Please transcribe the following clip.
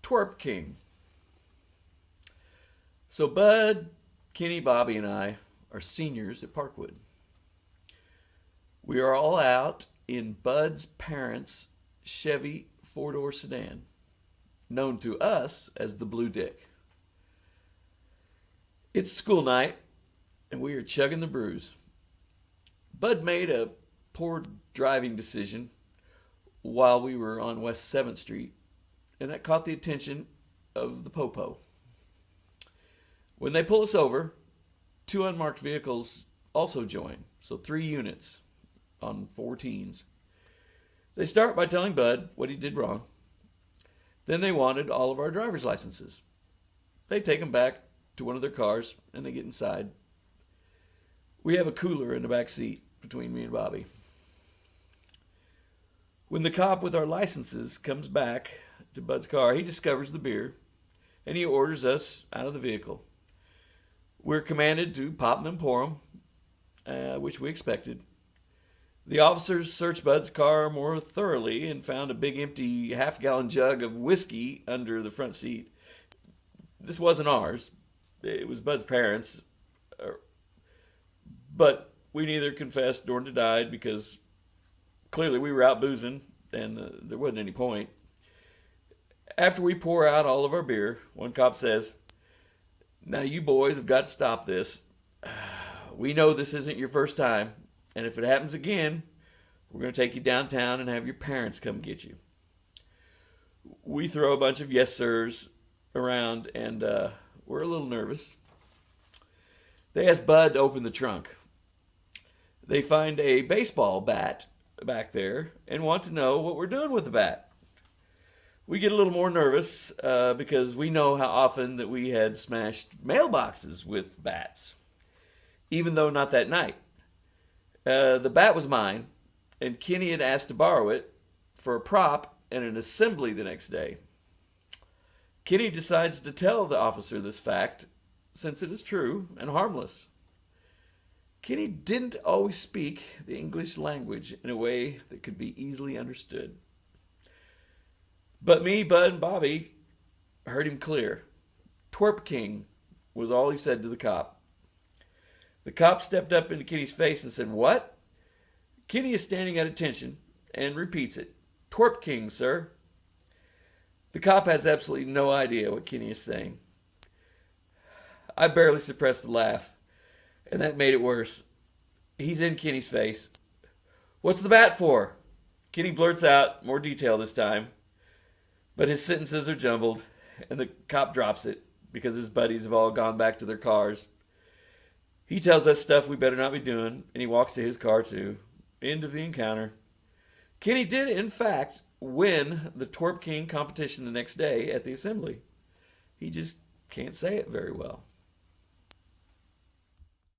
Twerp King. So Bud, Kenny, Bobby, and I are seniors at Parkwood. We are all out in Bud's parents' Chevy four-door sedan, known to us as the Blue Dick. It's school night, and we are chugging the brews. Bud made a poor driving decision while we were on West 7th Street, and that caught the attention of the Popo. When they pull us over, two unmarked vehicles also join, so 3 units on 4 teens. They start by telling Bud what he did wrong. Then they wanted all of our driver's licenses. They take him back to one of their cars, and they get inside. We have a cooler in the back seat between me and Bobby. When the cop with our licenses comes back to Bud's car, he discovers the beer, and he orders us out of the vehicle. We're commanded to pop them and pour them, which we expected. The officers searched Bud's car more thoroughly and found a big empty half-gallon jug of whiskey under the front seat. This wasn't ours. It was Bud's parents. But we neither confessed nor denied because clearly we were out boozing and there wasn't any point. After we pour out all of our beer, one cop says, "Now you boys have got to stop this. We know this isn't your first time, and if it happens again, we're going to take you downtown and have your parents come get you." We throw a bunch of yes sirs around, and we're a little nervous. They ask Bud to open the trunk. They find a baseball bat back there and want to know what we're doing with the bat. We get a little more nervous because we know how often that we had smashed mailboxes with bats, even though not that night. The bat was mine, and Kenny had asked to borrow it for a prop and an assembly the next day. Kenny decides to tell the officer this fact, since it is true and harmless. Kenny didn't always speak the English language in a way that could be easily understood. But me, Bud, and Bobby heard him clear. Twerp King was all he said to the cop. The cop stepped up into Kenny's face and said, "What?" Kenny is standing at attention and repeats it. "Twerp King, sir." The cop has absolutely no idea what Kenny is saying. I barely suppressed a laugh, and that made it worse. He's in Kenny's face. "What's the bat for?" Kenny blurts out, more detail this time, but his sentences are jumbled, and the cop drops it because his buddies have all gone back to their cars. He tells us stuff we better not be doing, and he walks to his car too. End of the encounter. Kenny did, in fact, win the Twerp King competition the next day at the assembly. He just can't say it very well.